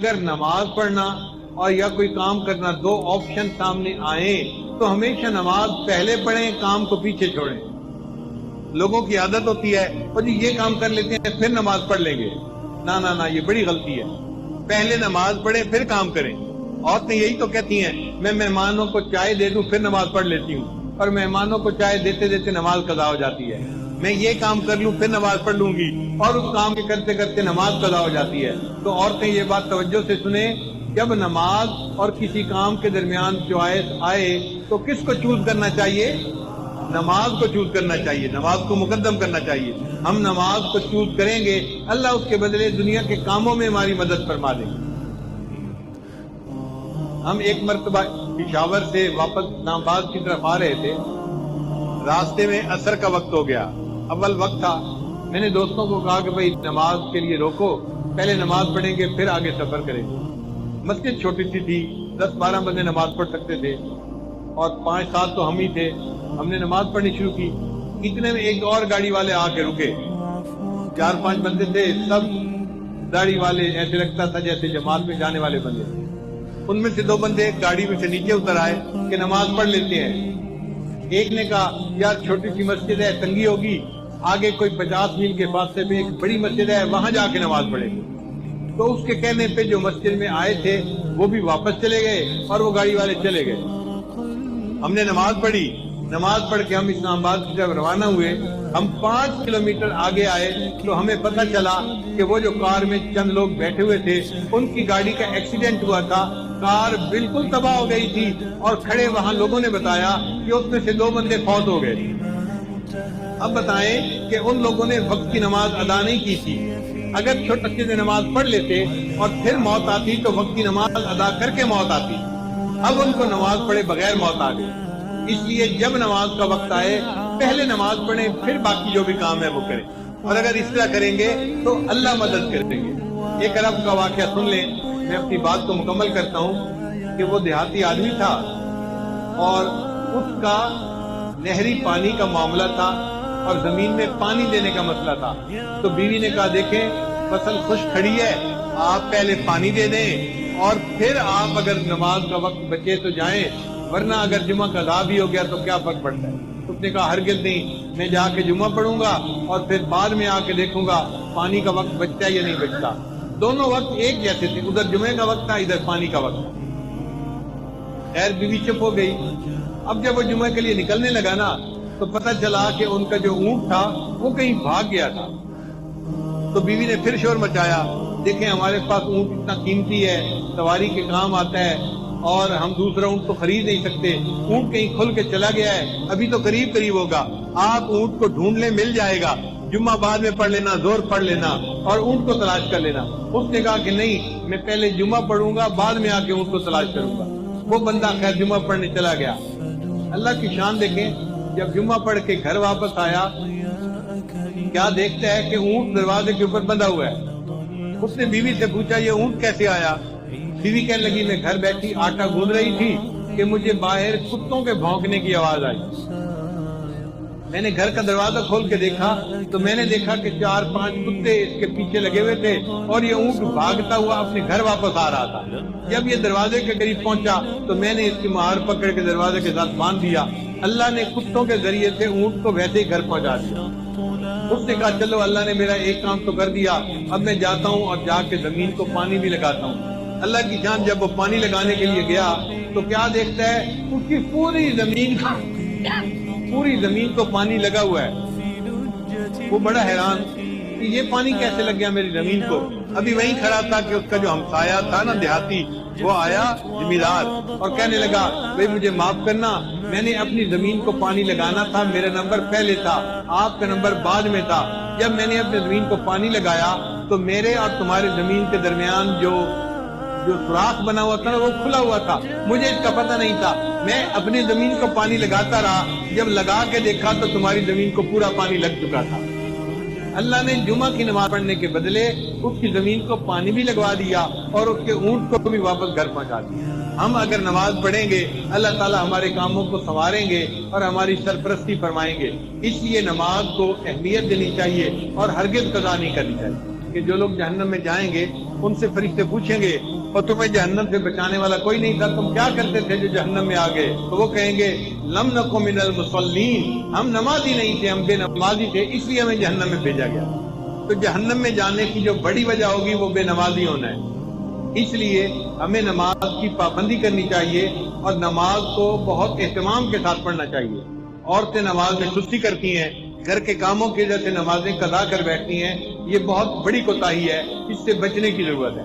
اگر نماز پڑھنا اور یا کوئی کام کرنا دو آپشن سامنے آئیں تو ہمیشہ نماز پہلے پڑھیں، کام کو پیچھے چھوڑیں۔ لوگوں کی عادت ہوتی ہے اور جی یہ کام کر لیتے ہیں پھر نماز پڑھ لیں گے، نہ یہ بڑی غلطی ہے۔ پہلے نماز پڑھیں پھر کام کریں۔ عورتیں یہی تو کہتی ہیں میں مہمانوں کو چائے دے دوں پھر نماز پڑھ لیتی ہوں، اور مہمانوں کو چائے دیتے دیتے نماز قضا ہو جاتی ہے۔ میں یہ کام کر لوں پھر نماز پڑھ لوں گی، اور اس کام کے کرتے کرتے نماز قضا ہو جاتی ہے۔ تو عورتیں یہ بات توجہ سے سنیں، جب نماز اور کسی کام کے درمیان چوائس آئے تو کس کو چوز کرنا چاہیے؟ نماز کو چوز کرنا چاہیے، نماز کو مقدم کرنا چاہیے۔ ہم نماز کو چوز کریں گے، اللہ اس کے بدلے دنیا کے کاموں میں ہماری مدد فرما دیں گے۔ ہم ایک مرتبہ پشاور سے واپس اسلام آباد کی طرف آ رہے تھے، راستے میں عصر کا وقت ہو گیا، اول وقت تھا۔ میں نے دوستوں کو کہا کہ بھائی نماز کے لیے روکو، پہلے نماز پڑھیں گے پھر آگے سفر کریں گے۔ مسجد چھوٹی سی تھی، 10-12 بندے نماز پڑھ سکتے تھے، اور 5-7 تو ہم ہی تھے۔ ہم نے نماز پڑھنی شروع کی، اتنے میں ایک اور گاڑی والے آ کے رکے۔ 4-5 بندے تھے، سب داڑھی والے، ایسے لگتا تھا جیسے جماعت میں جانے والے بندے۔ ان میں سے 2 بندے گاڑی میں سے نیچے اتر آئے کہ نماز پڑھ لیتے ہیں۔ ایک نے کہا یار چھوٹی سی مسجد ہے، تنگی ہوگی، آگے کوئی 50 میل کے فاصلے پہ ایک بڑی مسجد ہے، وہاں جا کے نماز پڑھیں گے۔ تو اس کے کہنے پہ جو مسجد میں آئے تھے وہ بھی واپس چلے گئے اور وہ گاڑی والے چلے گئے۔ ہم نے نماز پڑھی، نماز پڑھ کے ہم اسلام آباد کی طرف روانہ ہوئے۔ ہم 5 کلومیٹر آگے آئے تو ہمیں پتہ چلا کہ وہ جو کار میں چند لوگ بیٹھے ہوئے تھے ان کی گاڑی کا ایکسیڈنٹ ہوا تھا، کار بالکل تباہ ہو گئی تھی، اور کھڑے وہاں لوگوں نے بتایا کہ اس میں سے 2 بندے فوت ہو گئے۔ اب بتائیں کہ ان لوگوں نے وقت کی نماز ادا نہیں کی تھی۔ اگر چھوٹے سے نماز پڑھ لیتے اور پھر موت آتی تو وقت کی نماز ادا کر کے موت آتی۔ اب ان کو نماز پڑھے بغیر موت آ گئی۔ اس لیے جب نماز کا وقت آئے پہلے نماز پڑھیں پھر باقی جو بھی کام ہے وہ کریں، اور اگر اس طرح کریں گے تو اللہ مدد کریں گے۔ ایک عرب کا واقعہ سن لیں، میں اپنی بات کو مکمل کرتا ہوں کہ وہ دیہاتی آدمی تھا اور اس کا نہری پانی کا معاملہ تھا اور زمین میں پانی دینے کا مسئلہ تھا۔ تو بیوی نے کہا دیکھیں فصل خشک کھڑی ہے، آپ پہلے پانی دے دیں اور پھر آپ اگر نماز کا وقت بچے تو جائیں، ورنہ اگر جمعہ کا ادا بھی ہو گیا تو کیا فرق پڑتا ہے۔ اس نے کہا ہرگز نہیں، میں جا کے جمعہ پڑھوں گا اور پھر بعد میں آ کے دیکھوں گا پانی کا وقت بچتا ہے یا نہیں بچتا۔ دونوں وقت ایک جیسے تھے، ادھر جمعے کا وقت تھا، ادھر پانی کا وقت تھا۔ خیر بیوی چپ ہو گئی۔ اب جب وہ جمعے کے لیے نکلنے لگا نا تو پتہ چلا کہ ان کا جو اونٹ تھا وہ کہیں بھاگ گیا تھا۔ تو بیوی نے پھر شور مچایا، دیکھیں ہمارے پاس اونٹ اتنا قیمتی ہے، سواری کے کام آتا ہے، اور ہم دوسرا اونٹ تو خرید نہیں سکتے، اونٹ کہیں کھل کے چلا گیا ہے، ابھی تو قریب ہوگا، آپ اونٹ کو ڈھونڈ لیں مل جائے گا، جمعہ بعد میں پڑھ لینا، زور پڑھ لینا اور اونٹ کو تلاش کر لینا۔ اس نے کہا کہ نہیں، میں پہلے جمعہ پڑھوں گا بعد میں آ کے اونٹ کو تلاش کروں گا۔ وہ بندہ خیر جمعہ پڑھنے چلا گیا۔ اللہ کی شان دیکھیں، جب جمعہ پڑھ کے گھر واپس آیا کیا دیکھتا ہے کہ اونٹ دروازے کے اوپر بندھا ہوا ہے۔ اس نے بیوی سے پوچھا یہ اونٹ کیسے آیا؟ بیوی کہنے لگی میں گھر بیٹھی آٹا گوندھ رہی تھی کہ مجھے باہر کتوں کے بھونکنے کی آواز آئی۔ میں نے گھر کا دروازہ کھول کے دیکھا تو میں نے دیکھا کہ 4-5 کتے اس کے پیچھے لگے ہوئے تھے اور یہ اونٹ بھاگتا ہوا اپنے گھر واپس آ رہا تھا۔ جب یہ دروازے کے قریب پہنچا تو میں نے اس کی مہار پکڑ کے دروازے کے ساتھ باندھ دیا۔ اللہ نے کتوں کے ذریعے سے اونٹ کو ویسے ہی گھر پہنچا دیا۔ اس نے کہا چلو اللہ نے میرا ایک کام تو کر دیا، اب میں جاتا ہوں اور جا کے زمین کو پانی بھی لگاتا ہوں۔ اللہ کی جان جب وہ پانی لگانے کے لیے گیا تو کیا دیکھتا ہے، اس کی پوری زمین کو پانی لگا ہوا ہے۔ وہ بڑا حیران کہ یہ پانی کیسے لگ گیا میری زمین کو۔ ابھی وہیں کھڑا تھا کہ اس کا جو ہمسایہ تھا نا دیہاتی، وہ آیا زمیندار اور کہنے لگا بھئی مجھے معاف کرنا، میں نے اپنی زمین کو پانی لگانا تھا، میرا نمبر پہلے تھا، آپ کا نمبر بعد میں تھا۔ جب میں نے اپنی زمین کو پانی لگایا تو میرے اور تمہارے زمین کے درمیان جو سوراخ بنا ہوا تھا وہ کھلا ہوا تھا، مجھے اس کا پتہ نہیں تھا، میں اپنی زمین کو پانی لگاتا رہا، جب لگا کے دیکھا تو تمہاری زمین کو پورا پانی لگ چکا تھا۔ اللہ نے جمعہ کی نماز پڑھنے کے بدلے اس کی زمین کو پانی بھی لگوا دیا اور اس کے اونٹ کو بھی واپس گھر پہنچا دیا۔ ہم اگر نماز پڑھیں گے اللہ تعالی ہمارے کاموں کو سنواریں گے اور ہماری سرپرستی فرمائیں گے۔ اس لیے نماز کو اہمیت دینی چاہیے اور ہرگز قضا نہیں کرنی چاہیے کہ جو لوگ جہنم میں جائیں گے ان سے فرشتے پوچھیں گے اور تمہیں جہنم سے بچانے والا کوئی نہیں تھا، تم کیا کرتے تھے جو جہنم میں آ گئے؟ تو وہ کہیں گے لم نکو من المصلین، ہم نمازی نہیں تھے، ہم بے نمازی تھے، اس لیے ہمیں جہنم میں بھیجا گیا۔ تو جہنم میں جانے کی جو بڑی وجہ ہوگی وہ بے نمازی ہونا ہے۔ اس لیے ہمیں نماز کی پابندی کرنی چاہیے اور نماز کو بہت اہتمام کے ساتھ پڑھنا چاہیے۔ عورتیں نماز میں سستی کرتی ہیں، گھر کے کاموں کی وجہ سے نمازیں قضا کر بیٹھتی ہیں، یہ بہت بڑی کوتاہی ہے، اس سے بچنے کی ضرورت ہے۔